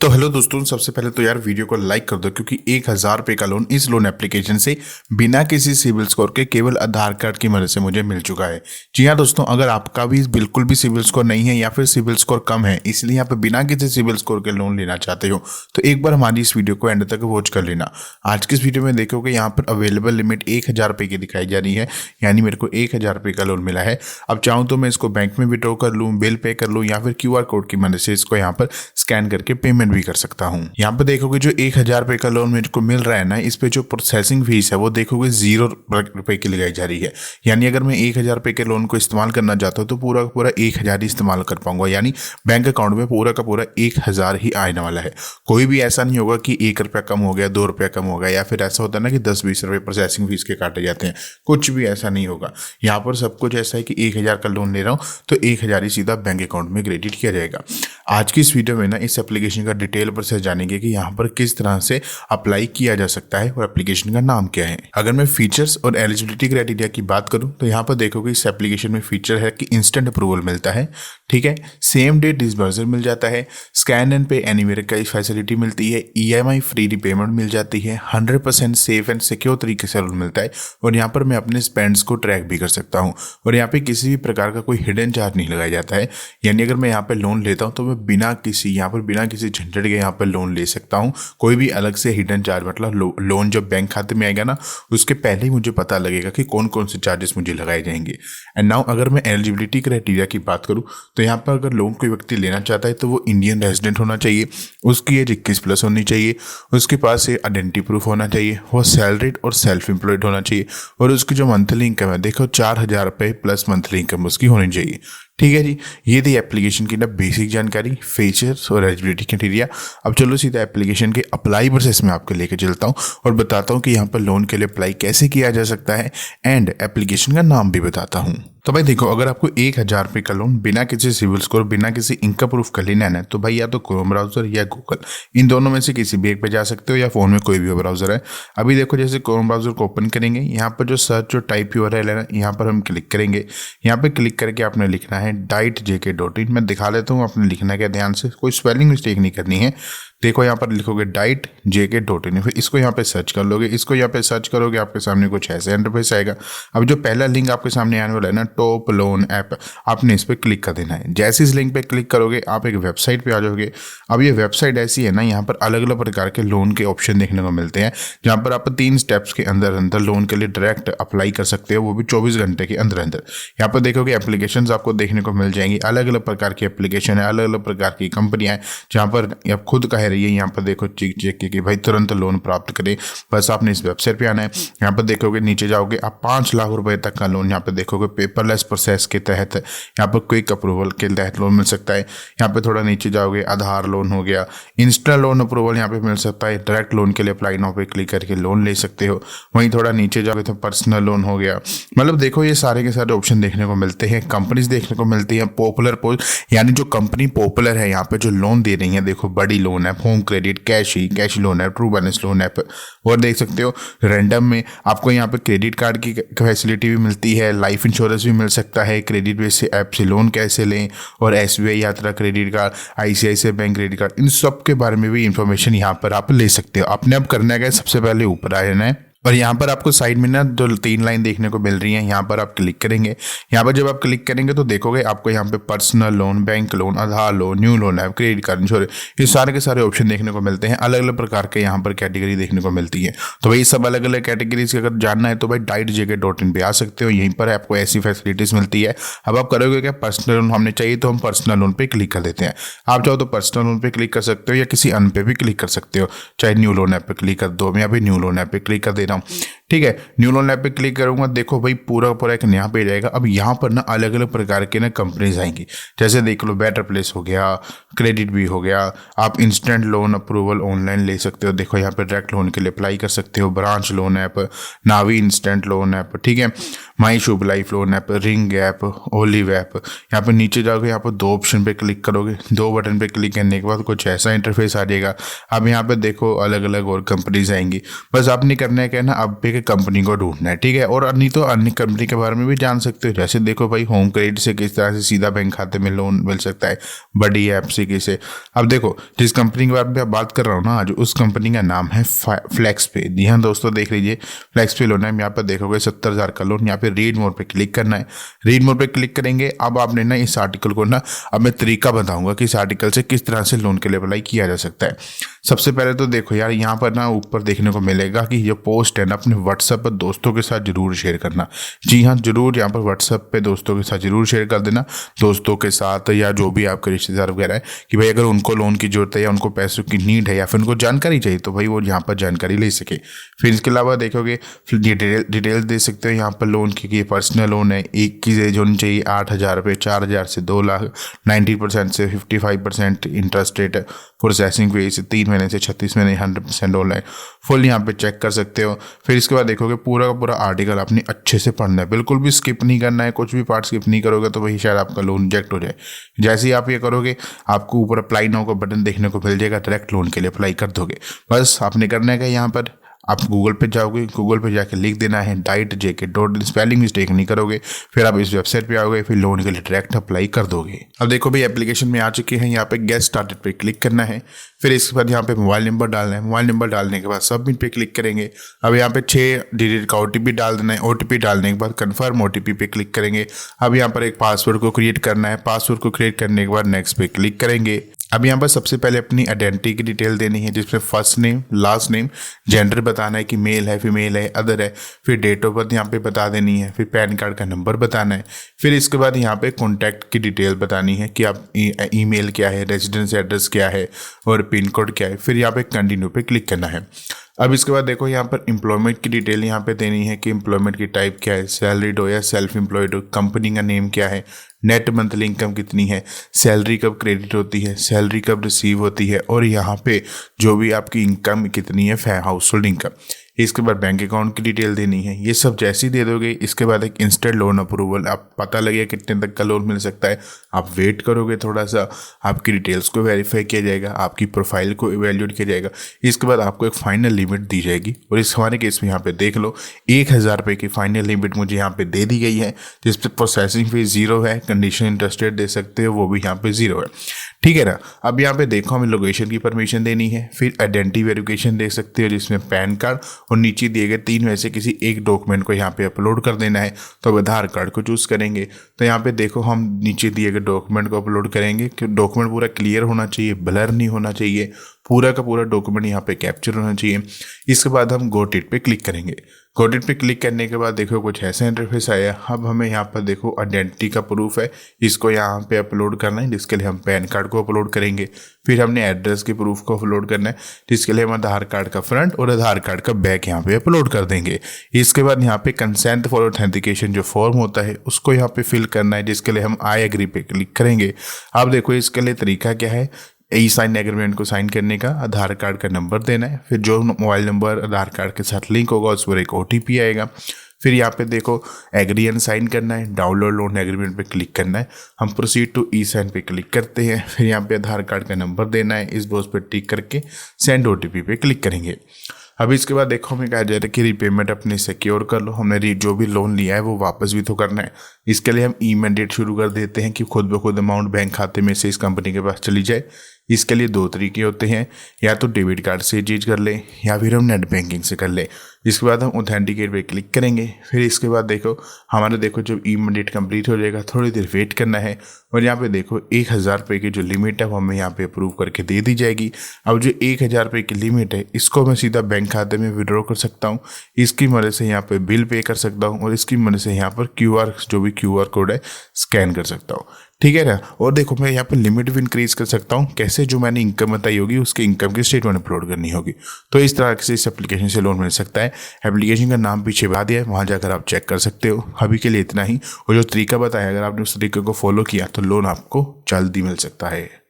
तो हेलो दोस्तों, सबसे पहले तो यार वीडियो को लाइक कर दो क्योंकि 1000 रुपये का लोन इस लोन एप्लीकेशन से बिना किसी सिविल स्कोर के केवल आधार कार्ड की मदद से मुझे मिल चुका है। जी हाँ दोस्तों, अगर आपका भी बिल्कुल भी सिविल स्कोर नहीं है या फिर सिविल स्कोर कम है, इसलिए यहाँ पे बिना किसी सिविल स्कोर के लोन लेना चाहते हो तो एक बार हमारी इस वीडियो को एंड तक वॉच कर लेना। आज की इस वीडियो में देखोगे यहाँ पर अवेलेबल लिमिट 1000 रुपये की दिखाई जा रही है, यानी मेरे को 1000 रुपये का लोन मिला है। अब चाहूँ तो मैं इसको बैंक में विड्रॉ कर लूँ, बिल पे कर लूँ या फिर QR कोड की मदद से इसको यहाँ पर स्कैन करके पेमेंट भी कर सकता हूँ। यहाँ पर देखोगे जो 1000 रुपये का लोन मेरे को मिल रहा है ना, इस पे जो प्रोसेसिंग फीस है वो देखोगे 0 रुपये की लगाई जा रही है। यानी अगर मैं 1000 रुपये के लोन को इस्तेमाल करना चाहता हूँ तो पूरा का पूरा 1000 ही इस्तेमाल कर पाऊंगा, यानी बैंक अकाउंट में पूरा का पूरा 1000 ही आने वाला है। कोई भी ऐसा नहीं होगा कि 1 रुपया कम हो गया, 2 रुपया कम हो गया, या फिर ऐसा होता है ना कि 10-20 रुपये प्रोसेसिंग फीस के काटे जाते हैं। कुछ भी ऐसा नहीं होगा। यहाँ पर सब कुछ ऐसा है कि 1000 का लोन ले रहा हूँ तो 1000 ही सीधा बैंक अकाउंट में क्रेडिट किया जाएगा। आज की इस वीडियो में ना इस एप्लीकेशन का डिटेल प्रोसेस जानेंगे कि यहाँ पर किस तरह से अप्लाई किया जा सकता है और एप्लीकेशन का नाम क्या है। अगर मैं फीचर्स और एलिजिबिलिटी क्राइटेरिया की बात करूं तो यहाँ पर देखोगे इस एप्लीकेशन में फीचर है कि इंस्टेंट अप्रूवल मिलता है, ठीक है, सेम डे डिसबर्सल मिल जाता है, स्कैन एंड पे एनीवेयर का फैसिलिटी मिलती है, EMI फ्री रिपेमेंट मिल जाती है, 100% सेफ एंड सिक्योर तरीके से लोन मिलता है और यहाँ पर मैं अपने स्पेंड्स को ट्रैक भी कर सकता हूँ और यहाँ पे किसी भी प्रकार का कोई हिडन चार्ज नहीं लगाया जाता है। यानी अगर मैं यहाँ पे लोन लेता हूँ तो मैं बिना किसी झंझट के यहाँ पर लोन ले सकता हूँ। कोई भी अलग से हिडन चार्ज मतलब लोन जब बैंक खाते में आएगा ना, उसके पहले ही मुझे पता लगेगा कि कौन कौन से चार्जेस मुझे लगाए जाएंगे। एंड नाउ अगर मैं एलिजिबिलिटी क्राइटेरिया की बात करूँ तो यहाँ पर अगर लोन कोई व्यक्ति लेना चाहता है तो वो इंडियन रेजिडेंट होना चाहिए, उसकी एज 21+ होनी चाहिए, उसके पास ये आइडेंटिटी प्रूफ होना चाहिए, वो सैलरीड और सेल्फ एम्प्लॉयड होना चाहिए और उसकी जो मंथली इनकम है देखो 4000 रुपये प्लस मंथली इनकम उसकी होनी चाहिए। ठीक है जी, ये थी एप्लीकेशन की ना बेसिक जानकारी, फीचर्स और एलिजिबिलिटी क्राइटेरिया। अब चलो सीधा एप्लीकेशन के अप्लाई प्रोसेस में आपको लेकर चलता हूँ और बताता हूँ कि यहाँ पर लोन के लिए अप्लाई कैसे किया जा सकता है एंड एप्लीकेशन का नाम भी बताता हूँ। तो भाई देखो, अगर आपको 1000 रुपये का लोन बिना किसी सिविल स्कोर, बिना किसी इनकम प्रूफ का लेना है तो भाई या तो क्रोम ब्राउजर या गूगल, इन दोनों में से किसी भी एक पे जा सकते हो या फोन में कोई भी ब्राउजर है। अभी देखो जैसे क्रोम ब्राउजर को ओपन करेंगे, यहाँ पर जो सर्च जो टाइप URL है ना, यहाँ पर हम क्लिक करेंगे। यहाँ पे क्लिक करके आपने लिखना है dietjk.in। मैं दिखा देता हूँ, आपने लिखना क्या ध्यान से, कोई स्पेलिंग मिस्टेक नहीं करनी है। देखो यहाँ पर लिखोगे dietjk.in, फिर इसको यहाँ पे सर्च कर लोगे। इसको यहाँ पे सर्च करोगे, आपके सामने कुछ ऐसे इंटरफेस आएगा। अब जो पहला लिंक आपके सामने आने वाला है ना, टॉप लोन ऐप, आपने इस पर क्लिक कर देना है। जैसे इस लिंक पे क्लिक करोगे आप एक वेबसाइट पे आ जाओगे। अब ये वेबसाइट ऐसी है ना, यहाँ पर अलग अलग प्रकार के लोन के ऑप्शन देखने को मिलते हैं, जहाँ पर आप 3 स्टेप्स के अंदर अंदर लोन के लिए डायरेक्ट अप्लाई कर सकते हो, वो भी 24 घंटे के अंदर अंदर। यहाँ पर देखोगे एप्लीकेशन आपको देखने को मिल जाएंगी, अलग अलग प्रकार की एप्लीकेशन है, अलग अलग प्रकार की कंपनियां हैं, जहाँ पर आप खुद कह रही है। यहाँ पर देखो चेक कि भाई तुरंत लोन प्राप्त करें, बस आपने इस वेबसाइट पे आना है। यहाँ पर देखोगे नीचे जाओगे आप 5 लाख रुपए तक का लोन यहाँ पे देखोगे पेपरलेस प्रोसेस के तहत, यहाँ पर क्विक अप्रूवल के तहत लोन मिल सकता है। यहाँ पे थोड़ा नीचे जाओगे आधार लोन हो गया, इंस्टा लोन अप्रूवल यहाँ पे मिल सकता है, डायरेक्ट लोन के लिए अप्लाई नाउ पे क्लिक करके लोन ले सकते हो। वहीं थोड़ा नीचे जाओगे तो पर्सनल लोन हो गया। मतलब देखो ये सारे के सारे ऑप्शन देखने को मिलते हैं। कंपनीज देखने को मिलती है, पॉपुलर पोस्ट, यानी जो कंपनी पॉपुलर है यहाँ पे जो लोन दे रही है, देखो बड़ी लोन है, होम क्रेडिट, कैश लोन है, ट्रू बैलेंस लोन ऐप, और देख सकते हो रैंडम में आपको यहाँ पे क्रेडिट कार्ड की फैसिलिटी भी मिलती है, लाइफ इंश्योरेंस भी मिल सकता है, क्रेडिट बेस ऐप से लोन कैसे लें, और SBI Yatra credit card, ICICI bank credit card, इन सब के बारे में भी इंफॉर्मेशन यहाँ पर आप ले सकते हो। आपने अब करना है सबसे पहले ऊपर आ जाना है और यहाँ पर आपको साइड में ना जो 3 लाइन देखने को मिल रही है, यहाँ पर आप क्लिक करेंगे। यहाँ पर जब आप क्लिक करेंगे तो देखोगे आपको यहाँ पे पर्सनल लोन, बैंक लोन, आधार लोन, न्यू लोन है, क्रेडिट कार्ड, इंश्योरेंस, ये सारे के सारे ऑप्शन देखने को मिलते हैं। अलग अलग प्रकार के यहाँ पर कैटेगरी देखने को मिलती है। तो भाई सब अलग अलग कैटेगरीज अगर जानना है तो भाई dietjk.in पे आ सकते हो, यहीं पर आपको ऐसी फैसिलिटीज मिलती है। अब आप करोगे क्या, पर्सनल लोन हमने चाहिए तो हम पर्सनल लोन पे क्लिक कर देते हैं। आप चाहो तो पर्सनल लोन पे क्लिक कर सकते हो या किसी अन्य पे भी क्लिक कर सकते हो, चाहे न्यू लोन ऐप पे क्लिक कर दो। मैं अभी न्यू लोन ऐप पे क्लिक कर दे रहा हूँ, ठीक है। न्यू लोन ऐप पे क्लिक करूंगा, देखो भाई पूरा पूरा एक नया पेज आएगा। अब यहाँ पर ना अलग अलग प्रकार के ना कंपनीज आएंगी, जैसे देख लो बेटर प्लेस हो गया, क्रेडिट भी हो गया, आप इंस्टेंट लोन अप्रूवल ऑनलाइन ले सकते हो। देखो यहाँ पे डायरेक्ट लोन के लिए अप्लाई कर सकते हो, branch loan app, Navi instant loan app, ठीक है। My Shubh life loan app, ring app, olive app. यहाँ पर नीचे जाओगे, यहाँ पर 2 ऑप्शन पे क्लिक करोगे, 2 बटन पे क्लिक करने के बाद कुछ ऐसा इंटरफेस आ जाएगा। अब यहाँ पे देखो अलग अलग और कंपनीज आएंगी, बस आपने करना है क्या ना, अब एक कंपनी को ढूंढना है, ठीक है। और नहीं तो अन्य कंपनी के बारे में भी जान सकते हो, जैसे देखो भाई होम क्रेडिट से किस तरह से सीधा बैंक खाते में लोन मिल सकता है, बड़ी ऐप से। अब देखो जिस कंपनी के बारे में बात कर रहा हूँ ना आज, उस कंपनी का नाम है फ्लेक्स पे। जी हाँ दोस्तों, देख लीजिए फ्लेक्स पे लोन है। यहाँ पर देखोगे 70,000 का लोन। यहाँ पे रीड मोर पे क्लिक करना है, रीड मोर पे क्लिक करेंगे। अब आपने ना इस आर्टिकल को ना, अब मैं तरीका बताऊंगा कि इस आर्टिकल से किस तरह से लोन के लिए अप्लाई किया जा सकता है। सबसे पहले तो देखो यार, यहाँ पर ना ऊपर देखने को मिलेगा कि ये पोस्ट है ना, अपने व्हाट्सएप पर दोस्तों के साथ जरूर शेयर करना। जी हाँ, जरूर यहाँ पर व्हाट्सएप पे दोस्तों के साथ जरूर शेयर कर देना, दोस्तों के साथ या जो भी आपके रिश्तेदार वगैरह है, कि भाई अगर उनको लोन की जरूरत है या उनको पैसों की नीड है या फिर उनको जानकारी चाहिए तो भाई वो यहाँ पर जानकारी ले सके। फिर इसके अलावा देखोगे डिटेल दे सकते हो यहाँ पर लोन की, कि पर्सनल लोन है, एक की एज होनी चाहिए 8,000 रुपये, 4,000 से 2 लाख, 90% से 55% इंटरेस्ट रेट, प्रोसेसिंग फीस 3 महीने से 36 महीने, 100% ऑनलाइन, फुल यहाँ पे चेक कर सकते हो। फिर इसके बाद देखोगे पूरा का पूरा आर्टिकल आपने अच्छे से पढ़ना है, बिल्कुल भी स्किप नहीं करना है, कुछ भी पार्ट स्किप नहीं करोगे तो वही शायद आपका लोन रिजेक्ट हो जाए। जैसे ही आप ये करोगे, आपको ऊपर अप्लाई नाउ का बटन देखने को मिल जाएगा, डायरेक्ट लोन के लिए अप्लाई कर दोगे। बस आपने करना है कि यहाँ पर आप गूगल पे जाओगे, गूगल पे जाके लिख देना है DIET.JK, स्पेलिंग मिस्टेक नहीं करोगे। फिर आप इस वेबसाइट पे आओगे, फिर लोन के लिए डायरेक्ट अप्लाई कर दोगे। अब देखो भाई एप्लीकेशन में आ चुके हैं, यहाँ पे गेट स्टार्टेड पे क्लिक करना है। फिर इसके बाद यहाँ पे मोबाइल नंबर डालना है, मोबाइल नंबर डालने के बाद सबमिट पे क्लिक करेंगे। अब यहाँ पे 6 डिजिट का OTP डाल देना है, OTP डालने के बाद कन्फर्म OTP पे क्लिक करेंगे। अब यहाँ पर एक पासवर्ड को क्रिएट करना है, पासवर्ड को क्रिएट करने के बाद नेक्स्ट पे क्लिक करेंगे। अब यहाँ पर सबसे पहले अपनी आइडेंटिटी की डिटेल देनी है, जिसमें first name, last name, gender बताना है कि मेल है, फीमेल है, अदर है। फिर डेट ऑफ बर्थ यहाँ पे बता देनी है, फिर पैन कार्ड का नंबर बताना है। फिर इसके बाद यहाँ पे कॉन्टैक्ट की डिटेल बतानी है कि आप ईमेल क्या है, रेजिडेंस एड्रेस क्या है और पिन कोड क्या है। फिर यहाँ पे कंटिन्यू पे क्लिक करना है। अब इसके बाद देखो यहाँ पर एम्प्लॉयमेंट की डिटेल यहाँ पे देनी है कि एम्प्लॉयमेंट की टाइप क्या है, सैलरीड हो या सेल्फ एम्प्लॉयड हो, कंपनी का नेम क्या है, नेट मंथली इनकम कितनी है, सैलरी कब क्रेडिट होती है, सैलरी कब रिसीव होती है, और यहाँ पे जो भी आपकी इनकम कितनी है, हाउस होल्ड इनकम। इसके बाद बैंक अकाउंट की डिटेल देनी है। ये सब जैसे ही दे दोगे, इसके बाद एक इंस्टेंट लोन अप्रूवल, आप पता लगेगा कितने तक का लोन मिल सकता है। आप वेट करोगे थोड़ा सा, आपकी डिटेल्स को वेरीफाई किया जाएगा, आपकी प्रोफाइल को इवेल्यूएट किया जाएगा। इसके बाद आपको एक फाइनल लिमिट दी जाएगी, और इस हमारे केस में यहाँ पे देख लो 1,000 रुपये की फाइनल लिमिट मुझे यहाँ पे दे दी गई है, जिस पे प्रोसेसिंग फीस 0 है, कंडीशन इंटरेस्टेड दे सकते हो वो भी यहाँ पे 0 है, ठीक है ना। अब यहाँ पे देखो हमें लोकेशन की परमिशन देनी है, फिर आइडेंटिटी वेरिफिकेशन दे सकते हो जिसमें पैन कार्ड और नीचे दिए गए 3 में से किसी एक डॉक्यूमेंट को यहाँ पे अपलोड कर देना है। तो आधार कार्ड को चूज़ करेंगे, तो यहाँ पे देखो हम नीचे दिए गए डॉक्यूमेंट को अपलोड करेंगे कि डॉक्यूमेंट पूरा क्लियर होना चाहिए, ब्लर नहीं होना चाहिए, पूरा का पूरा डॉक्यूमेंट यहाँ पे कैप्चर होना चाहिए। इसके बाद हम गॉट इट पे क्लिक करेंगे। गॉट इट पे क्लिक करने के बाद देखो कुछ ऐसा इंटरफेस आया। अब हमें यहाँ पर देखो आइडेंटिटी का प्रूफ है, इसको यहाँ पे अपलोड करना है, जिसके लिए हम पैन कार्ड को अपलोड करेंगे। फिर हमने एड्रेस के प्रूफ को अपलोड करना है, जिसके लिए हम आधार कार्ड का फ्रंट और आधार कार्ड का बैक यहाँ पे अपलोड कर देंगे। इसके बाद यहाँ पे कंसेंट फॉर ऑथेंटिकेशन जो फॉर्म होता है उसको यहाँ पे फिल करना है, जिसके लिए हम आई एग्री पे क्लिक करेंगे। अब देखो इसके लिए तरीका क्या है, साइन एग्रीमेंट को साइन करने का आधार कार्ड का नंबर देना है, फिर जो मोबाइल नंबर आधार कार्ड के साथ लिंक होगा उस पर एक OTP आएगा। फिर यहाँ पे देखो एग्री एंड साइन करना है, डाउनलोड लोन एग्रीमेंट पे क्लिक करना है, हम प्रोसीड टू ई-साइन पे क्लिक करते हैं। फिर यहाँ पे आधार कार्ड का नंबर देना है, इस बॉक्स पे टिक करके सेंड OTP पे क्लिक करेंगे। अब इसके बाद देखो हमें कहा जा रहा है कि रीपेमेंट अपनी सिक्योर कर लो, हमने जो भी लोन लिया है वो वापस भी तो करना है। इसके लिए हम ई-मैंडेट शुरू कर देते हैं कि खुद ब खुद अमाउंट बैंक खाते में से इस कंपनी के पास चली जाए। इसके लिए 2 तरीके होते हैं, या तो डेबिट कार्ड से चीज कर ले या फिर हम नेट बैंकिंग से कर ले। इसके बाद हम ऑथेंटिकेट पे क्लिक करेंगे। फिर इसके बाद देखो हमारे देखो जब ई-मैंडेट कंप्लीट हो जाएगा, थोड़ी देर वेट करना है, और यहाँ पे देखो 1,000 रुपये की जो लिमिट है वो हमें यहाँ पे अप्रूव करके दे दी जाएगी। अब जो 1,000 रुपये की लिमिट है इसको मैं सीधा बैंक खाते में विड्रॉ कर सकता हूँ, इसकी मदद से यहाँ पे बिल पे कर सकता हूँ, और इसकी मदद से यहाँ पर जो भी QR कोड है स्कैन कर सकता हूँ, ठीक है ना। और देखो मैं यहाँ पर लिमिट भी इंक्रीज कर सकता हूँ, कैसे, जो मैंने इनकम बताई होगी उसके इनकम की स्टेटमेंट अपलोड करनी होगी। तो इस तरह से इस एप्लीकेशन से लोन मिल सकता है। एप्लीकेशन का नाम पीछे बता दिया है, वहाँ जाकर आप चेक कर सकते हो। अभी के लिए इतना ही, और जो तरीका बताया अगर आपने उस तरीके को फॉलो किया तो लोन आपको जल्दी मिल सकता है।